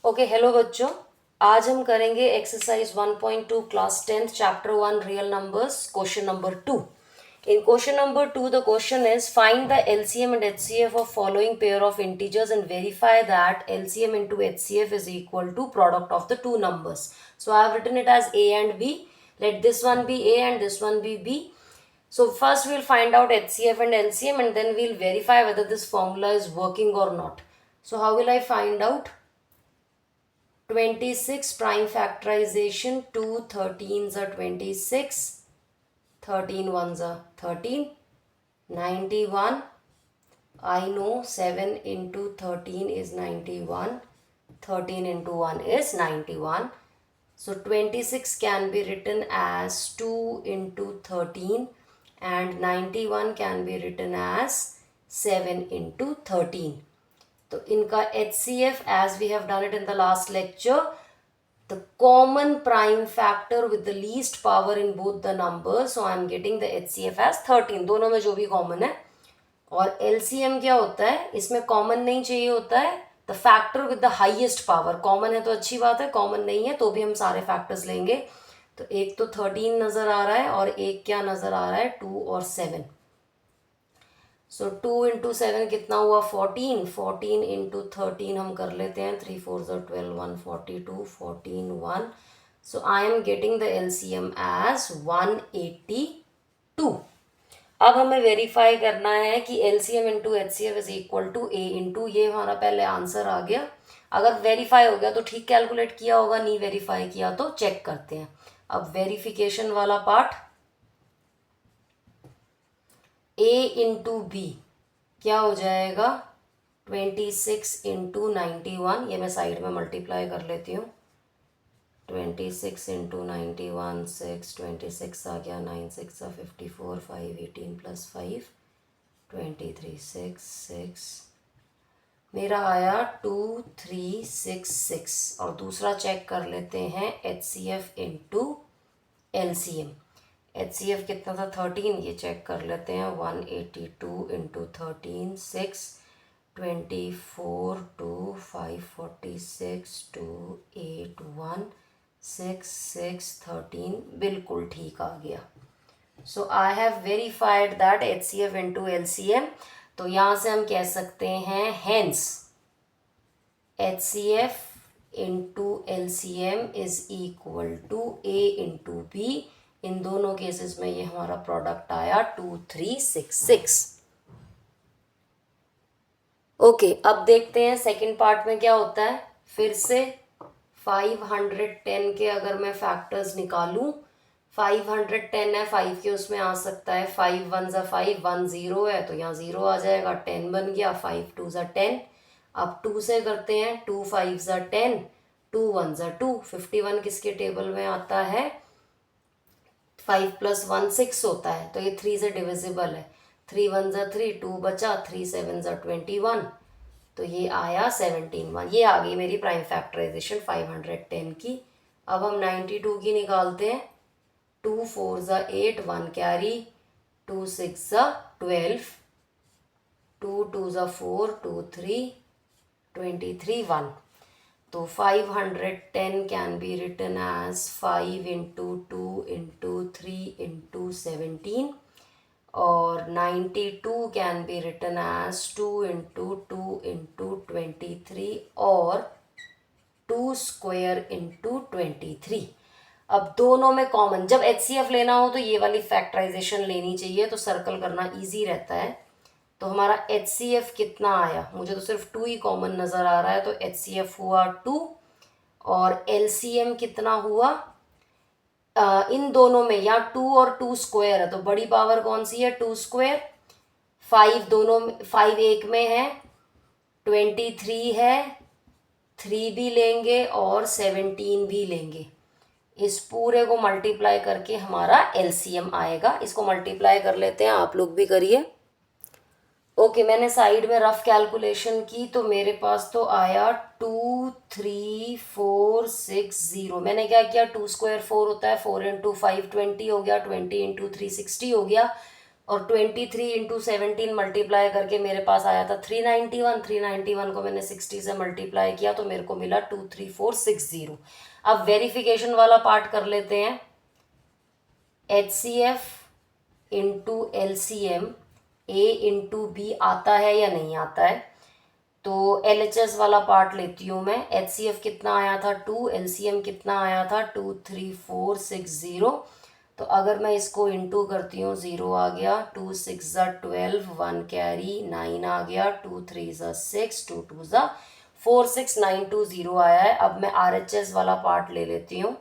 Okay hello बच्चों, आज हम करेंगे exercise 1.2 class 10th chapter 1 real numbers question number 2. In question number 2 the question is find the LCM and HCF of following pair of integers and verify that LCM into HCF is equal to product of the two numbers. So I have written it as A and B. Let this one be A and this one be B. So first we'll find out HCF and LCM and then we'll verify whether this formula is working or not. So how will I find out? 26 prime factorization, 2 13s are 26, 13 ones are 13, 91. I know 7 into 13 is 91, 13 into 1 is 91. So 26 can be written as 2 into 13 and 91 can be written as 7 into 13. तो इनका HCF as we have done it in the last lecture, the common prime factor with the least power in both the numbers, so I am getting the HCF as 13. दोनों में जो भी common है. और LCM क्या होता है, इसमें कॉमन नहीं चाहिए होता है, the factor with the highest power. Common है तो अच्छी बात है, कॉमन नहीं है तो भी हम सारे फैक्टर्स लेंगे. तो एक तो 13 नज़र आ रहा है और एक क्या नज़र आ रहा है, 2 और 7. सो 2 इंटू 7 कितना हुआ, 14. 14 इंटू 13 हम कर लेते हैं, 3 4 12 1 42 14 1. So I am getting the LCM as 182. अब हमें वेरीफाई करना है कि LCM into HCF is equal to A into, ये हमारा पहले आंसर आ गया. अगर वेरीफाई हो गया तो ठीक कैलकुलेट किया होगा, नहीं वेरीफाई किया तो चेक करते हैं. अब वेरिफिकेशन वाला पार्ट, A इंटू बी क्या हो जाएगा, 26 इंटू 91. ये मैं साइड में मल्टीप्लाई कर लेती हूँ. 26 इंटू 91 6, 26 आ गया, 9 6 54, 5 18 प्लस 5 23 6 मेरा आया 2366. और दूसरा चेक कर लेते हैं HCF इंटू LCM. HCF कितना था, 13. ये चेक कर लेते हैं, 182 इंटू 13 6, 24 2 546 2 8 1 6 6 13 बिल्कुल ठीक आ गया. So I have verified that HCF into LCM. तो यहाँ से हम कह सकते हैं hence HCF into LCM is equal to A into B. इन दोनों केसेस में ये हमारा प्रोडक्ट आया 2366. ओके, अब देखते हैं सेकंड पार्ट में क्या होता है. फिर से 510 के अगर मैं फैक्टर्स निकालूं, 510 है, 5 के उसमें आ सकता है, 5 1 ज़ा 5, 1 0 है तो यहाँ 0 आ जाएगा, 10 बन गया, 5 2 ज़ा 10. अब 2 से करते हैं, 2 5 ज़ा 10, 2 1 ज़ा 2. 51 किसके टेबल में आता है, 5 प्लस 1 6 होता है, तो ये 3 से डिविजिबल है. 3 1 ज़ा 3, 2 बचा, 3 7 ज़ा 21, तो ये आया 17 1. ये आ गई मेरी प्राइम फैक्टराइजेशन 510 की. अब हम 92 की निकालते हैं. 2 4 ज़ा 8, 1 कैरी, 2 6 ज़ा 12, 2 2 ज़ा 4, 2 3, 23 1. तो 510 can be written as 5 into 2 into 3 into 17, और 92 can be written as 2 into 2 into 23 और 2 square into 23. अब दोनों में कॉमन, जब HCF लेना हो तो ये वाली फैक्टराइजेशन लेनी चाहिए, तो सर्कल करना इजी रहता है. तो हमारा HCF कितना आया, मुझे तो सिर्फ 2 ही कॉमन नज़र आ रहा है, तो HCF हुआ 2. और LCM कितना हुआ, इन दोनों में या 2 और 2 स्क्वायर है, तो बड़ी पावर कौन सी है, 2 स्क्वायर. 5 दोनों में, 5 एक में है, 23 है, 3 भी लेंगे और 17 भी लेंगे. इस पूरे को मल्टीप्लाई करके हमारा LCM आएगा. इसको मल्टीप्लाई कर लेते हैं, आप लोग भी करिए. ओके, मैंने साइड में रफ कैलकुलेशन की तो मेरे पास तो आया 2 3 4 6 0. मैंने क्या किया, 2 स्क्वायर 4 होता है, 4 इंटू 5 20 हो गया, 20 इंटू 3 60 हो गया. और 23 इंटू 17 मल्टीप्लाई करके मेरे पास आया था 391। 391 को मैंने 60 से मल्टीप्लाई किया तो मेरे को मिला 23460। अब वेरिफिकेशन वाला पार्ट कर लेते हैं। HCF into LCM A into B आता है या नहीं आता है, तो LHS वाला पार्ट लेती हूँ मैं। HCF कितना आया था 2, LCM कितना आया था 23460। तो अगर मैं इसको इंटू करती हूँ 0 आ गया, 2 6 ज़ा 12, 1 कैरी, 9 आ गया, 2 3 ज़ा 6, 2 2 ज़ा 4, 6 9 2 0 आया है। अब मैं RHS वाला पार्ट ले लेती हूँ।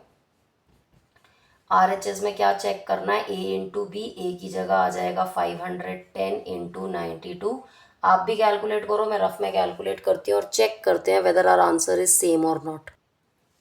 RHS में क्या चेक करना है, A इंटू बी, ए की जगह आ जाएगा 510 इंटू 92। आप भी कैलकुलेट करो, मैं रफ में कैलकुलेट करती हूँ और चेक करते हैं whether our answer is same और not.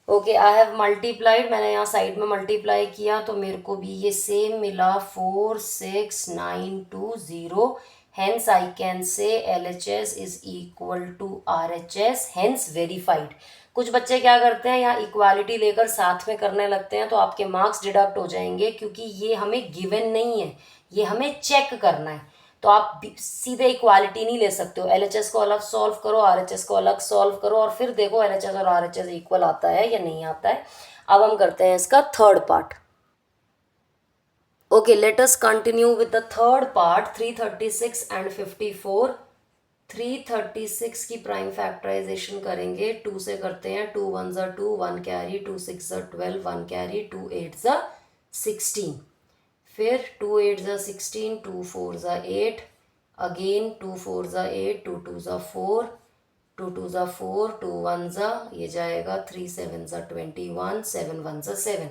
Okay, I have multiplied, मैंने यहाँ साइड में मल्टीप्लाई किया तो मेरे को भी ये सेम मिला 46920। Hence I can say LHS is equal to RHS, hence verified. कुछ बच्चे क्या करते हैं, यहाँ इक्वालिटी लेकर साथ में करने लगते हैं तो आपके मार्क्स डिडक्ट हो जाएंगे, क्योंकि ये हमें गिवन नहीं है, ये हमें चेक करना है। तो आप सीधे इक्वालिटी नहीं ले सकते हो, LHS को अलग सॉल्व करो, RHS को अलग सॉल्व करो और फिर देखो LHS और RHS इक्वल आता है या नहीं आता है। अब हम करते हैं इसका third part. Okay, let us continue with the third part. 336 and 54। 336 की प्राइम फैक्टराइजेशन करेंगे, 2 से करते हैं। 2 1 ज़ा 2, 1 कैरी, 2 6 ज़ा 12, 1 कैरी, 2 8 ज़ा 16, फिर 2 8 ज़ा 16, 2 4 ज़ा 8, अगेन 2 4 ज़ा 8, 2 2 ज़ा 4, 2 2 ज़ा 4, 2 1 ज़ा, ये जाएगा 3 7 ज़ा 21, 7 1 ज़ा 7।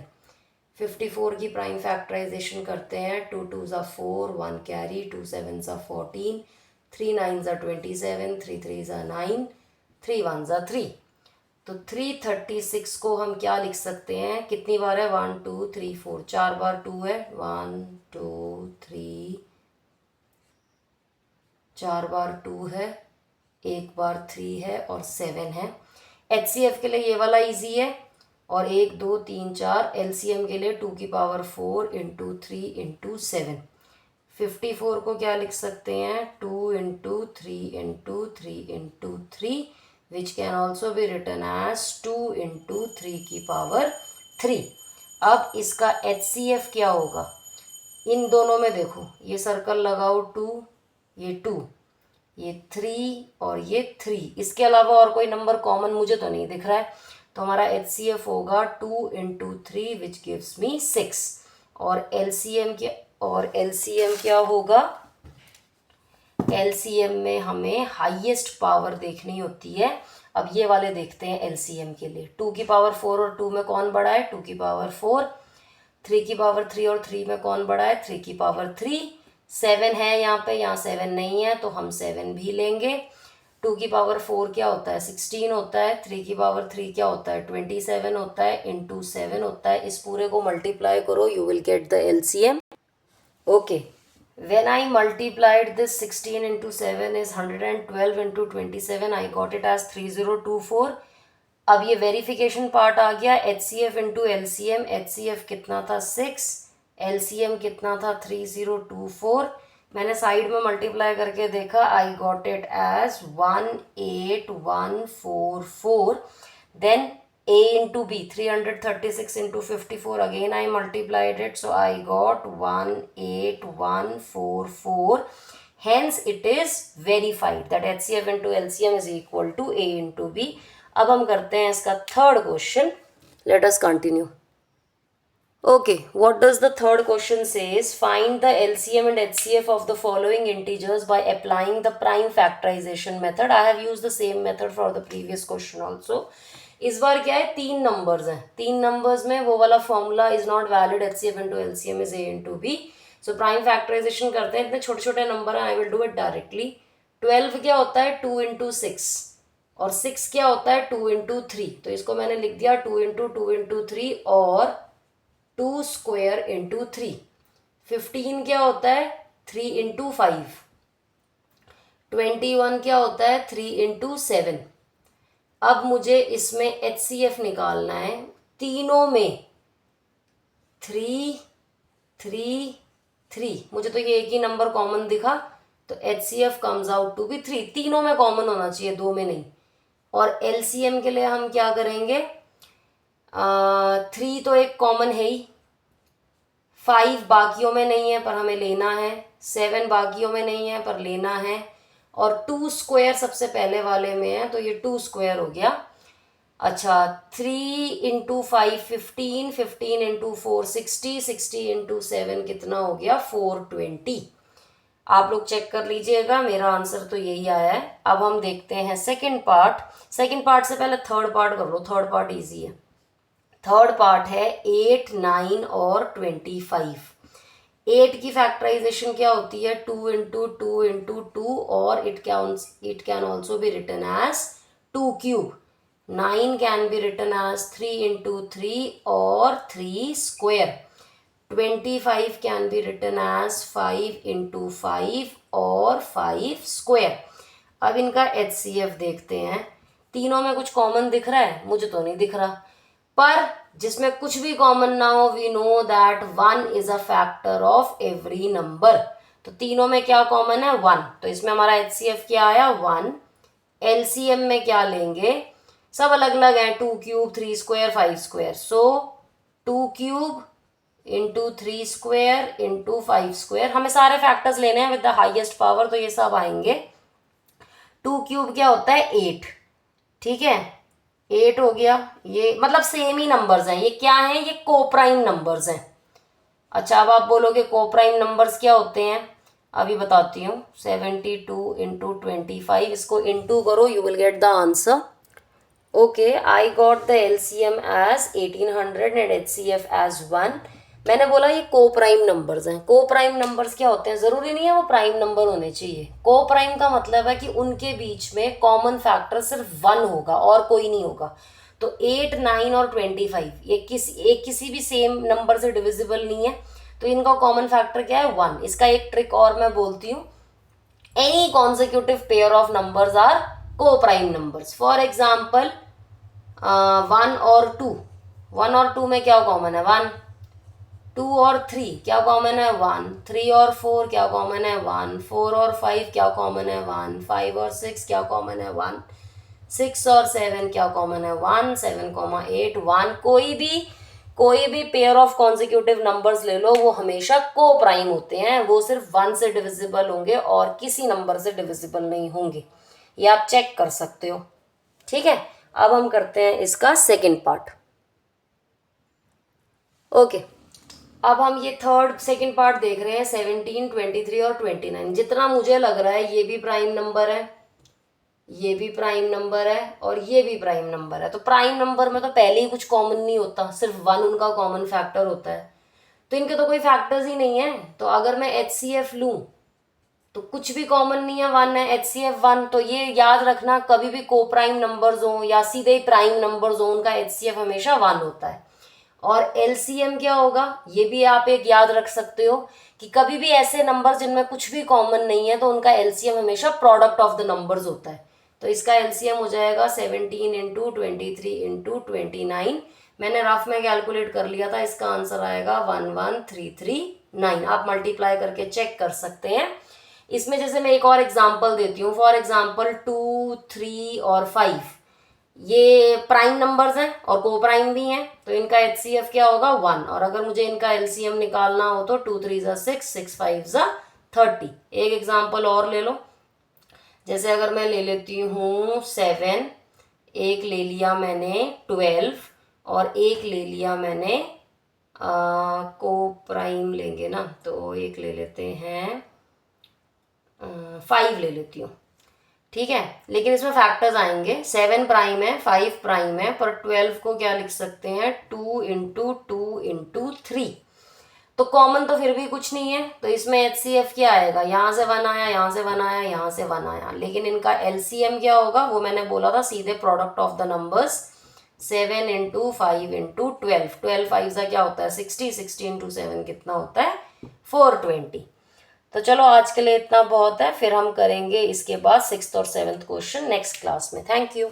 54 की प्राइम फैक्टराइजेशन करते हैं। 2 2 ज़ा 4, 1 कैरी, 2 7 ज़ा 14, 3 9 ज़ा 27, 3 3 ज़ा 9, 3 1 ज़ा 3। तो 336 को हम क्या लिख सकते हैं, कितनी बार है, 1 2 3 4, 4 बार 2 है, 1 2 3, 4 बार 2 है, 1 बार 3 है और 7 है। HCF के लिए ये वाला इजी है, और 1 2 3 4 LCM के लिए 2 की पावर 4 इंटू 3 इंटू 7। 54 को क्या लिख सकते हैं, 2 into 3 into 3 into 3, which can also be written as 2 into 3 की पावर 3। अब इसका HCF क्या होगा, इन दोनों में देखो, ये सर्कल लगाओ 2, ये 2, ये 3 और ये 3, इसके अलावा और कोई नंबर कॉमन मुझे तो नहीं दिख रहा है। तो हमारा HCF होगा 2 इंटू 3 विच गिव्स मी 6। और LCM क्या होगा, LCM में हमें हाईएस्ट पावर देखनी होती है। अब ये वाले देखते हैं LCM के लिए। 2 की पावर 4 और 2 में कौन बड़ा है, 2 की पावर 4। 3 की पावर 3 और 3 में कौन बड़ा है, 3 की पावर 3। 7 है यहाँ पे, यहाँ 7 नहीं है तो हम 7 भी लेंगे। 2 की पावर 4 क्या होता है, 16 होता है। 3 की पावर 3 क्या होता है, 27 होता है, इंटू 7 होता है। इस पूरे को मल्टीप्लाई करो, you will get the LCM। Okay, when I multiplied this 16 into 7 is 112 into 27, I got it as 3024। अब ये वेरिफिकेशन पार्ट आ गया, HCF इंटू LCM। HCF कितना था 6, LCM कितना था 3024। मैंने साइड में मल्टीप्लाई करके देखा, I got it as 18144। Then A into B, 336 into 54, again I multiplied it, so I got 18144. Hence it is verified that HCF into LCM is equal to A into B। अब हम करते हैं इसका third question, let us continue. Okay, what does the third question says? Find the LCM and HCF of the following integers by applying the prime factorization method. I have used the same method for the previous question also. इस बार क्या है, 3 numbers हैं, 3 numbers में वो वाला formula is not valid, HCF into LCM is A into B। So prime factorisation करते हैं, इतने छोटे छोटे नंबर हैं, I will do it directly. 12 क्या होता है, 2 इंटू 6, और 6 क्या होता है, 2 इंटू 3। तो इसको मैंने लिख दिया 2 इंटू 2 इंटू 3 और 2 स्क्वायर इंटू 3। 15 क्या होता है, 3 इंटू 5। 21 क्या होता है, 3 इंटू 7। अब मुझे इसमें HCF निकालना है, तीनों में 3 3 3, मुझे तो ये एक ही नंबर कॉमन दिखा, तो HCF comes out to be 3। तीनों में कॉमन होना चाहिए, 2 में नहीं। और LCM के लिए हम क्या करेंगे, 3 तो एक कॉमन है ही, 5 बाकियों में नहीं है पर हमें लेना है, 7 बाकियों में नहीं है पर लेना है, और 2 स्क्वायर सबसे पहले वाले में है तो ये 2 स्क्वायर हो गया। अच्छा, 3 इंटू 5 15, 15 इंटू 4 60, 60 इंटू 7 कितना हो गया 420। आप लोग चेक कर लीजिएगा, मेरा आंसर तो यही आया है। अब हम देखते हैं सेकंड पार्ट। सेकंड पार्ट से पहले थर्ड पार्ट कर लो, थर्ड पार्ट इजी है। थर्ड पार्ट है 8, 9 और 25। 8 की फैक्टराइजेशन क्या होती है, 2 इंटू 2 इंटू 2, और it can also be written as 2 cube. 9 can be written as 3 into 3 और 3 square. 25 can be written as 5 into 5 और 5 स्क्वायर। अब इनका HCF देखते हैं। तीनों में कुछ कॉमन दिख रहा है, मुझे तो नहीं दिख रहा, पर जिसमें कुछ भी कॉमन ना हो, we know that 1 is a factor of every number. तो तीनों में क्या कॉमन है, 1, तो इसमें हमारा HCF क्या आया 1। LCM में क्या लेंगे, सब अलग अलग है, 2 क्यूब 3 स्क्वायर 5 स्क्वायर, सो 2 cube into 3 square into 5 square. हमें सारे फैक्टर्स लेने हैं विद द हाईएस्ट पावर, तो ये सब आएंगे। 2 क्यूब क्या होता है 8, ठीक है, 8 हो गया। ये मतलब सेम ही नंबर्स हैं, ये क्या हैं, ये कोप्राइम नंबर्स हैं। अच्छा, अब आप बोलोगे कोप्राइम नंबर्स क्या होते हैं, अभी बताती हूँ। 72 इंटू 25, इसको इंटू करो, you will get the answer. Okay, I got the LCM as 1800 and HCF as 1। मैंने बोला ये को प्राइम नंबर्स हैं। को प्राइम नंबर्स क्या होते हैं, ज़रूरी नहीं है वो प्राइम नंबर होने चाहिए। को प्राइम का मतलब है कि उनके बीच में कॉमन फैक्टर सिर्फ 1 होगा और कोई नहीं होगा। तो 8, 9 और 25 ये किसी भी सेम नंबर से डिविजिबल नहीं है, तो इनका कॉमन फैक्टर क्या है 1। इसका एक ट्रिक और मैं बोलती हूँ, any consecutive pair of numbers are coprime numbers. For example 1 और 2, 1 और 2 में क्या कॉमन है 1। 2 और 3 क्या कॉमन है 1। 3 और 4 क्या कॉमन है 1। 4 और 5 क्या कॉमन है 1। 5 और 6 क्या कॉमन है 1। 6 और 7 क्या कॉमन है 1। 7, 8 1। कोई भी पेयर ऑफ कॉन्सिक्यूटिव नंबर्स ले लो, वो हमेशा को प्राइम होते हैं, वो सिर्फ 1 से डिविजिबल होंगे और किसी नंबर से डिविजिबल नहीं होंगे। ये आप चेक कर सकते हो, ठीक है। अब हम करते हैं इसका सेकेंड पार्ट। ओके, अब हम ये सेकेंड पार्ट देख रहे हैं। 17, 23 और 29। जितना मुझे लग रहा है ये भी प्राइम नंबर है, ये भी प्राइम नंबर है और ये भी प्राइम नंबर है। तो प्राइम नंबर में तो पहले ही कुछ कॉमन नहीं होता, सिर्फ 1 उनका कॉमन फैक्टर होता है, तो इनके तो कोई फैक्टर्स ही नहीं है। तो अगर मैं HCF लूँ तो कुछ भी कॉमन नहीं है, 1 है, HCF 1। तो ये याद रखना, कभी भी को प्राइम नंबर्स हो या सीधे प्राइम नंबर्स हो, उनका HCF हमेशा 1 होता है। और LCM क्या होगा, ये भी आप एक याद रख सकते हो कि कभी भी ऐसे नंबर जिनमें कुछ भी कॉमन नहीं है तो उनका LCM हमेशा प्रोडक्ट ऑफ द नंबर्स होता है। तो इसका LCM हो जाएगा 17 इंटू 23 इंटू 29। मैंने रफ में कैलकुलेट कर लिया था, इसका आंसर आएगा 11339। आप मल्टीप्लाई करके चेक कर सकते हैं। इसमें जैसे मैं एक और एग्जाम्पल देती हूँ, फॉर एग्जाम्पल 2, 3 और 5 ये प्राइम नंबर्स हैं और को प्राइम भी हैं, तो इनका HCF क्या होगा 1। और अगर मुझे इनका LCM निकालना हो तो 2 3 6, 6 5 30। एक एग्जाम्पल और ले लो, जैसे अगर मैं ले लेती हूँ 7, एक ले लिया मैंने 12 और एक ले लिया मैंने को प्राइम लेंगे ना, तो एक ले लेते हैं 5 ले लेती हूँ, ठीक है। लेकिन इसमें फैक्टर्स आएंगे, 7 प्राइम है, 5 प्राइम है, पर 12 को क्या लिख सकते हैं 2 इंटू 2 इंटू 3। तो कॉमन तो फिर भी कुछ नहीं है, तो इसमें HCF क्या आएगा, यहाँ से 1 आया, यहाँ से 1 आया, यहाँ से 1 आया। लेकिन इनका LCM क्या होगा, वो मैंने बोला था सीधे product of the numbers. 7 into 5 into 12, 12 5 क्या होता है 60, 60 इंटू 7 कितना होता है 420। तो चलो आज के लिए इतना बहुत है, फिर हम करेंगे इसके बाद 6th और 7th क्वेश्चन नेक्स्ट क्लास में। Thank you.